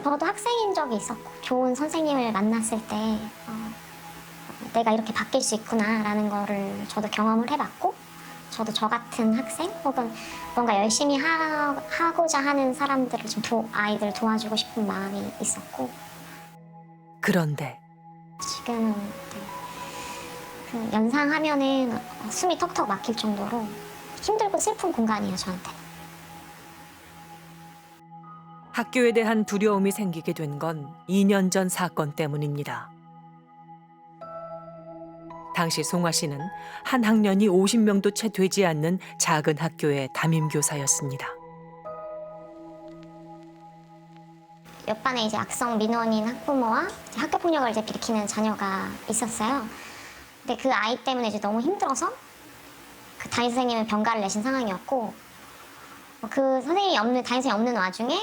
저도 학생인 적이 있었고 좋은 선생님을 만났을 때 내가 이렇게 바뀔 수 있구나라는 거를 저도 경험을 해봤고, 저도 저 같은 학생 혹은 뭔가 열심히 하고자 하는 사람들을 좀 아이들 도와주고 싶은 마음이 있었고. 그런데 지금은 그 연상하면은 숨이 턱턱 막힐 정도로 힘들고 슬픈 공간이에요, 저한테. 학교에 대한 두려움이 생기게 된 건 2년 전 사건 때문입니다. 당시 송아 씨는 한 학년이 50명도 채 되지 않는 작은 학교의 담임교사였습니다. 옆반에 이제 악성 민원인 학부모와 이제 학교 폭력을 이제 일으키는 자녀가 있었어요. 근데 그 아이 때문에 이제 너무 힘들어서 그 담임 선생님은 병가를 내신 상황이었고, 그 담임 선생님이 없는 와중에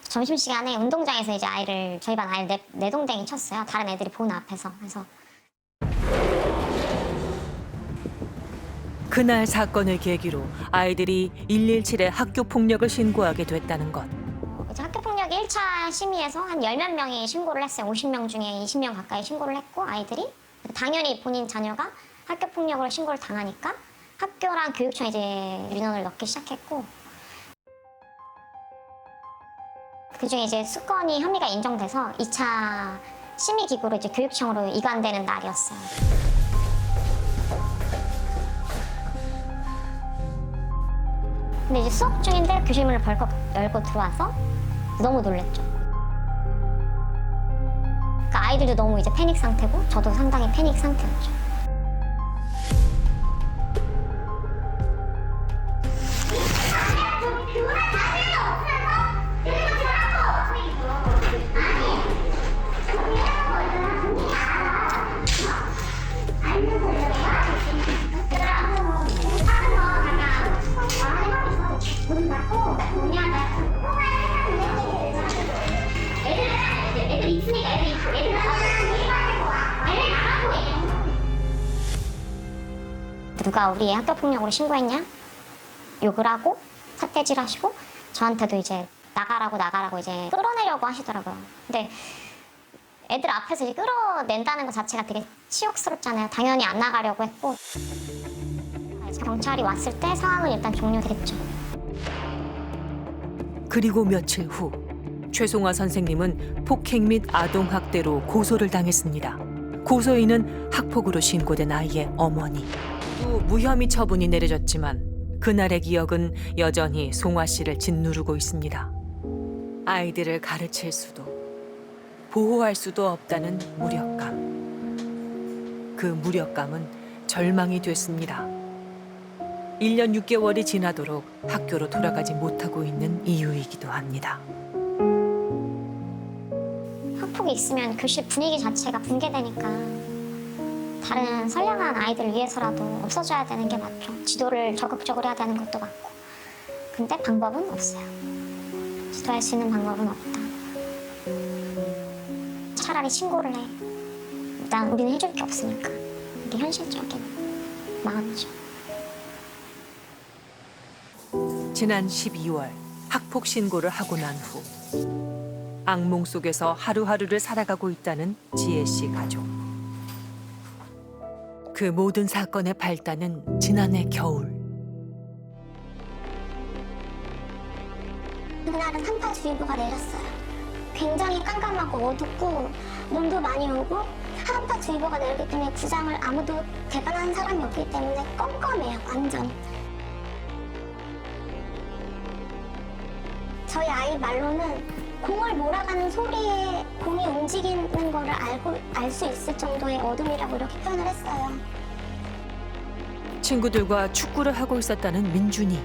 점심시간에 운동장에서 이제 저희 반 아이를 내동댕이 쳤어요. 다른 애들이 보는 앞에서. 그래서 그날 사건을 계기로 아이들이 117에 학교 폭력을 신고하게 됐다는 것. 이제 학교 폭력 1차 심의에서 한 10몇 명이 신고를 했어요. 50명 중에 20명 가까이 신고를 했고, 아이들이. 당연히 본인 자녀가 학교 폭력으로 신고를 당하니까 학교랑 교육청에 이제 민원을 넣기 시작했고, 그중에 이제 수건이 혐의가 인정돼서 2차 심의 기구로 이제 교육청으로 이관되는 날이었어요. 근데 이제 수업 중인데 교실문을 벌컥 열고 들어와서 너무 놀랬죠. 그러니까 아이들도 너무 이제 패닉 상태고 저도 상당히 패닉 상태였죠. 누가 우리 애 학교 폭력으로 신고했냐? 욕을 하고 삿대질하시고 저한테도 이제 나가라고 이제 끌어내려고 하시더라고요. 근데 애들 앞에서 이제 끌어낸다는 것 자체가 되게 치욕스럽잖아요. 당연히 안 나가려고 했고, 경찰이 왔을 때 상황은 일단 종료됐죠. 그리고 며칠 후 최송아 선생님은 폭행 및 아동학대로 고소를 당했습니다. 고소인은 학폭으로 신고된 아이의 어머니. 또 무혐의 처분이 내려졌지만 그날의 기억은 여전히 송아 씨를 짓누르고 있습니다. 아이들을 가르칠 수도 보호할 수도 없다는 무력감. 그 무력감은 절망이 됐습니다. 1년 6개월이 지나도록 학교로 돌아가지 못하고 있는 이유이기도 합니다. 학폭이 있으면 교실 분위기 자체가 붕괴되니까 다른 선량한 아이들을 위해서라도 없어져야 되는 게 맞죠. 지도를 적극적으로 해야 되는 것도 맞고. 근데 방법은 없어요. 지도할 수 있는 방법은 없다. 차라리 신고를 해. 일단 우리는 해줄 게 없으니까. 이게 현실적인 마음이죠. 지난 12월 학폭 신고를 하고 난 후 악몽 속에서 하루하루를 살아가고 있다는 지혜 씨 가족. 그 모든 사건의 발단은 지난해 겨울. 그날은 한파주의보가 내렸어요. 굉장히 깜깜하고 어둡고 눈도 많이 오고 한파주의보가 내렸기 때문에 구장을 아무도 대관하는 사람이 없기 때문에 껌껌해요, 완전. 저희 아이 말로는 공을 몰아가는 소리에 공이 움직이는 거를 알 수 있을 정도의 어둠이라고 이렇게 표현을 했어요. 친구들과 축구를 하고 있었다는 민준이.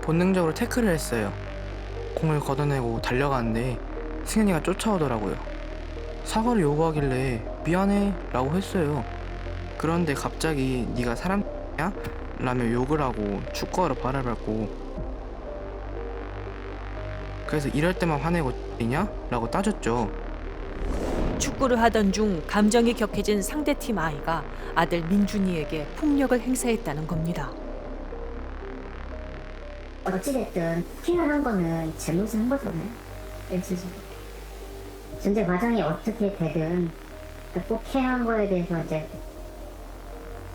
본능적으로 태클을 했어요. 공을 걷어내고 달려가는데 승현이가 쫓아오더라고요. 사과를 요구하길래 미안해 라고 했어요. 그런데 갑자기 네가 사람이야? 라며 욕을 하고 축구하러 발을 밟고, 그래서 이럴 때만 화내고 냐? 라고 따졌죠. 축구를 하던 중 감정이 격해진 상대팀 아이가 아들 민준이에게 폭력을 행사했다는 겁니다. 어찌됐든 폭행을 한 거는 잘못을 한 거잖아요. 그래서 전제 과정이 어떻게 되든 그 폭행한 거에 대해서 이제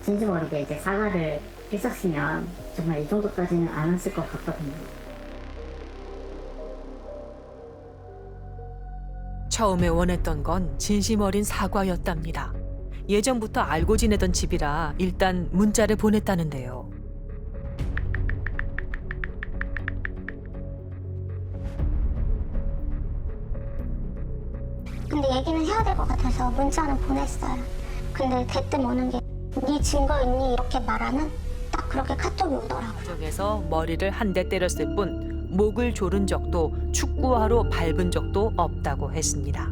진심 어리게 이제 사과를 했었으면 정말 이 정도까지는 안 왔을 것 같거든요. 처음에 원했던 건 진심 어린 사과였답니다. 예전부터 알고 지내던 집이라 일단 문자를 보냈다는데요. 근데 얘기는 해야 될 것 같아서 문자는 보냈어요. 근데 대뜸 오는 게 네 증거 있니? 이렇게 말하는 딱 그렇게 카톡이 오더라고요. 가정에서 머리를 한 대 때렸을 뿐 목을 조른 적도 축구화로 밟은 적도 없다고 했습니다.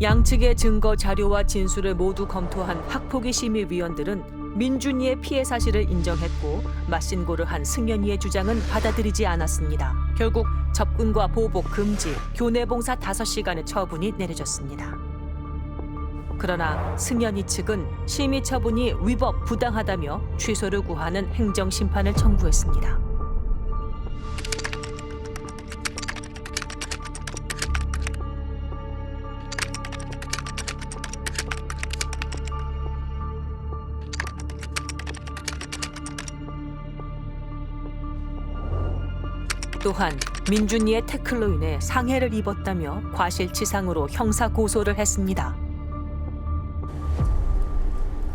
양측의 증거 자료와 진술을 모두 검토한 학폭위 심의위원들은 민준이의 피해 사실을 인정했고 맞신고를 한 승연이의 주장은 받아들이지 않았습니다. 결국 접근과 보복 금지, 교내 봉사 5시간의 처분이 내려졌습니다. 그러나 승연이 측은 심의 처분이 위법 부당하다며 취소를 구하는 행정심판을 청구했습니다. 또한 민준이의 태클로 인해 상해를 입었다며 과실치상으로 형사 고소를 했습니다.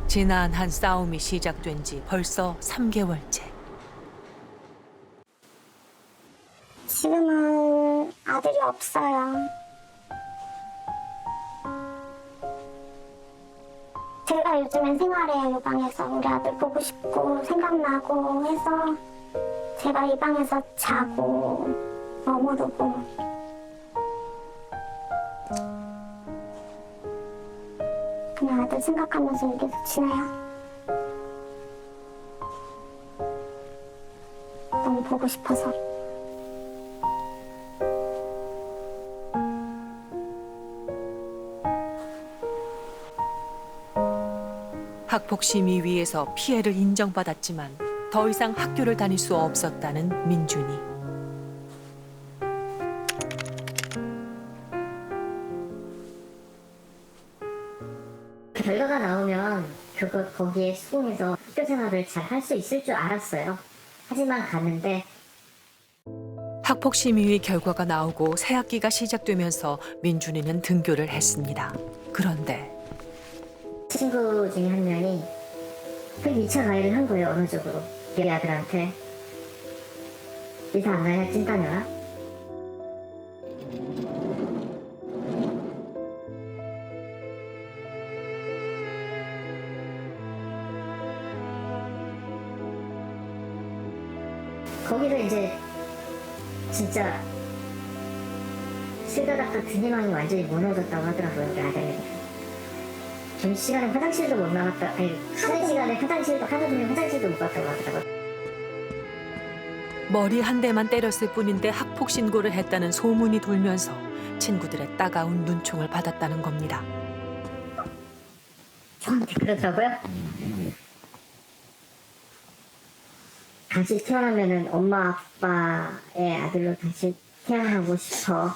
지난한 싸움이 시작된 지 벌써 3개월째. 지금은 아들이 없어요. 제가 요즘엔 생활해요, 이 방에서. 우리 아들 보고 싶고 생각나고 해서 제가 이 방에서 자고 머무르고. 그냥 아들 생각하면서 여기서 지내요. 너무 보고 싶어서. 학폭심의위에서 피해를 인정받았지만 더 이상 학교를 다닐 수 없었다는 민준이. 결과가 나오면 거기에 수긍해서 학교 생활을 잘 할 수 있을 줄 알았어요. 하지만 갔는데 학폭심의위 결과가 나오고 새학기가 시작되면서 민준이는 등교를 했습니다. 그런데 친구 중에 한 명이 그 2차 가해를 한 거예요. 언어적으로 우리 아들한테. 이사 안 가냐 찐따녀라. 거기서 이제 진짜 실가닥 같은 희망이 완전히 무너졌다고 하더라고요. 우리 아들이. 점심시간에 화장실도 못 나갔다. 아니, 쉬는 시간에 화장실도 하루 종일 화장실도 못 갔다고 하더라고요. 머리 한 대만 때렸을 뿐인데 학폭 신고를 했다는 소문이 돌면서 친구들의 따가운 눈총을 받았다는 겁니다. 저한테 그러더라고요. 다시 태어나면은 엄마 아빠의 아들로 다시 태어나고 싶어.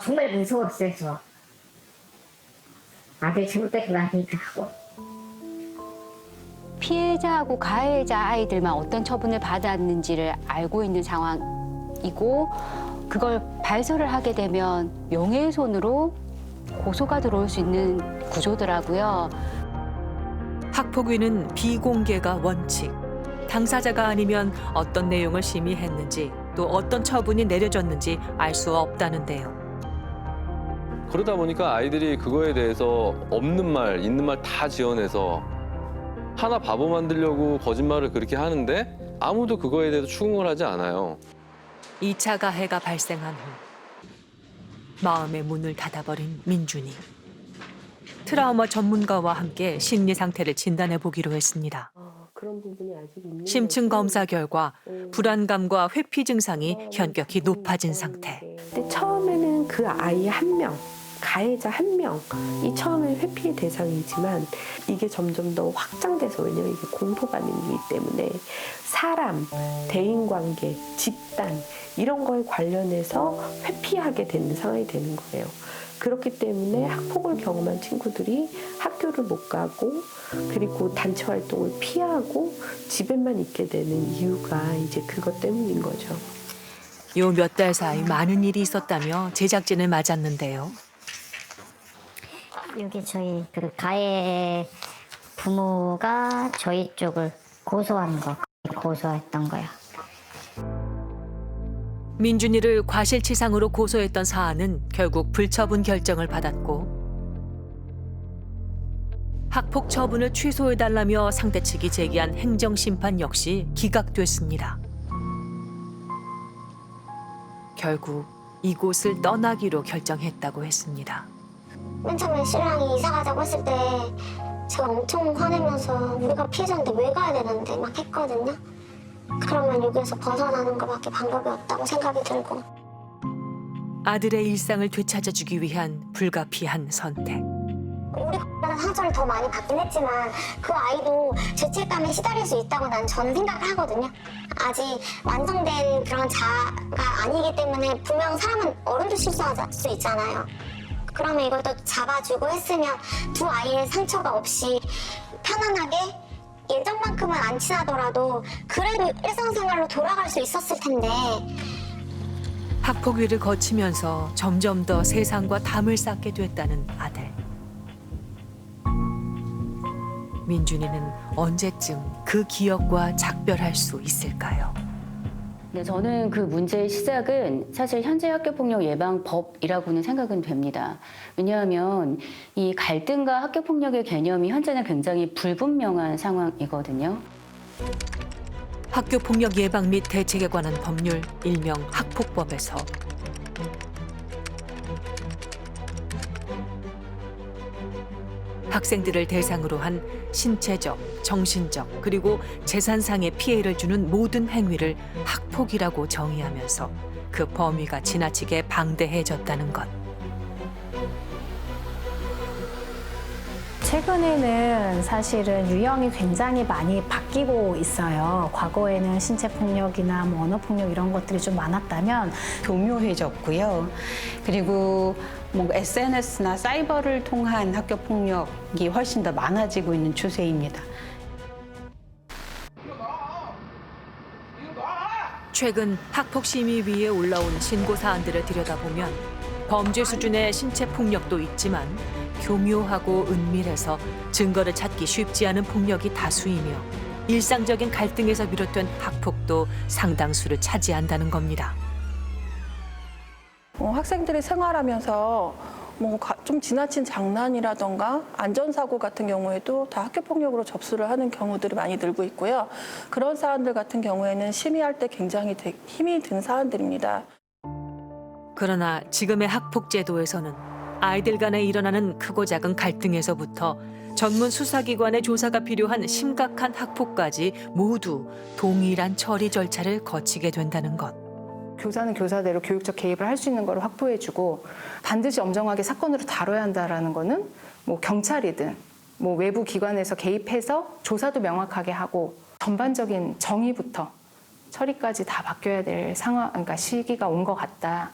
정말 무서웠어요. 저 아들 잘못된 거 아니니까 하고. 피해자하고 가해자 아이들만 어떤 처분을 받았는지를 알고 있는 상황이고 그걸 발설을 하게 되면 명예훼손으로 고소가 들어올 수 있는 구조더라고요. 학폭위는 비공개가 원칙. 당사자가 아니면 어떤 내용을 심의했는지 또 어떤 처분이 내려졌는지 알 수 없다는데요. 그러다 보니까 아이들이 그거에 대해서 없는 말, 있는 말 다 지어내서 하나 바보 만들려고 거짓말을 그렇게 하는데 아무도 그거에 대해서 추궁을 하지 않아요. 2차 가해가 발생한 후 마음의 문을 닫아버린 민준이. 트라우마 전문가와 함께 심리 상태를 진단해 보기로 했습니다. 그런 부분이 아직 있는 심층 거지. 검사 결과 불안감과 회피 증상이 현격히 높아진 상태. 근데 처음에는 그 아이 한 명, 가해자 한 명이 처음에 회피의 대상이지만 이게 점점 더 확장돼서, 왜냐면 이게 공포가 있기 때문에 사람, 대인관계, 집단 이런 거에 관련해서 회피하게 되는 상황이 되는 거예요. 그렇기 때문에 학폭을 경험한 친구들이 학교를 못 가고 그리고 단체 활동을 피하고 집에만 있게 되는 이유가 이제 그것 때문인 거죠. 요 몇 달 사이 많은 일이 있었다며 제작진을 맞았는데요. 여기 저희 그 가해 부모가 저희 쪽을 고소했던 거야. 민준이를 과실치상으로 고소했던 사안은 결국 불처분 결정을 받았고 학폭 처분을 취소해달라며 상대 측이 제기한 행정심판 역시 기각됐습니다. 결국 이곳을 떠나기로 결정했다고 했습니다. 맨 처음에 신랑이 이사 가자고 했을 때 제가 엄청 화내면서 우리가 피해자인데 왜 가야 되는데 막 했거든요. 그러면 여기에서 벗어나는 것밖에 방법이 없다고 생각이 들고. 아들의 일상을 되찾아주기 위한 불가피한 선택. 우리 X는 상처를 더 많이 받긴 했지만 그 아이도 죄책감에 시달릴 수 있다고 저는 생각을 하거든요. 아직 완성된 그런 자아가 아니기 때문에 분명 사람은 어른도 실수할 수 있잖아요. 그러면 이걸 또 잡아주고 했으면 두 아이의 상처가 없이 편안하게 예전만큼은 안 친하더라도 그래도 일상생활로 돌아갈 수 있었을 텐데. 학폭 위를 거치면서 점점 더 세상과 담을 쌓게 됐다는 아들. 민준이는 언제쯤 그 기억과 작별할 수 있을까요? 네, 저는 그 문제의 시작은 사실 현재 학교폭력 예방법이라고는 생각은 됩니다. 왜냐하면 이 갈등과 학교폭력의 개념이 현재는 굉장히 불분명한 상황이거든요. 학교폭력 예방 및 대책에 관한 법률, 일명 학폭법에서 학생들을 대상으로 한 신체적, 정신적, 그리고 재산상의 피해를 주는 모든 행위를 학폭이라고 정의하면서 그 범위가 지나치게 방대해졌다는 것. 최근에는 사실은 유형이 굉장히 많이 바뀌고 있어요. 과거에는 신체폭력이나 뭐 언어폭력 이런 것들이 좀 많았다면 교묘해졌고요. 그리고 뭐 SNS나 사이버를 통한 학교 폭력이 훨씬 더 많아지고 있는 추세입니다. 최근 학폭심의위에 올라온 신고 사안들을 들여다보면 범죄 수준의 신체 폭력도 있지만 교묘하고 은밀해서 증거를 찾기 쉽지 않은 폭력이 다수이며 일상적인 갈등에서 비롯된 학폭도 상당수를 차지한다는 겁니다. 학생들이 생활하면서 뭐 좀 지나친 장난이라던가 안전사고 같은 경우에도 다 학교폭력으로 접수를 하는 경우들이 많이 늘고 있고요. 그런 사안들 같은 경우에는 심의할 때 굉장히 힘이 든 사안들입니다. 그러나 지금의 학폭제도에서는 아이들 간에 일어나는 크고 작은 갈등에서부터 전문 수사기관의 조사가 필요한 심각한 학폭까지 모두 동일한 처리 절차를 거치게 된다는 것. 교사는 교사대로 교육적 개입을 할 수 있는 걸 확보해주고 반드시 엄정하게 사건으로 다뤄야 한다라는 거는 뭐 경찰이든 뭐 외부 기관에서 개입해서 조사도 명확하게 하고 전반적인 정의부터 처리까지 다 바뀌어야 될 상황, 그러니까 시기가 온 것 같다.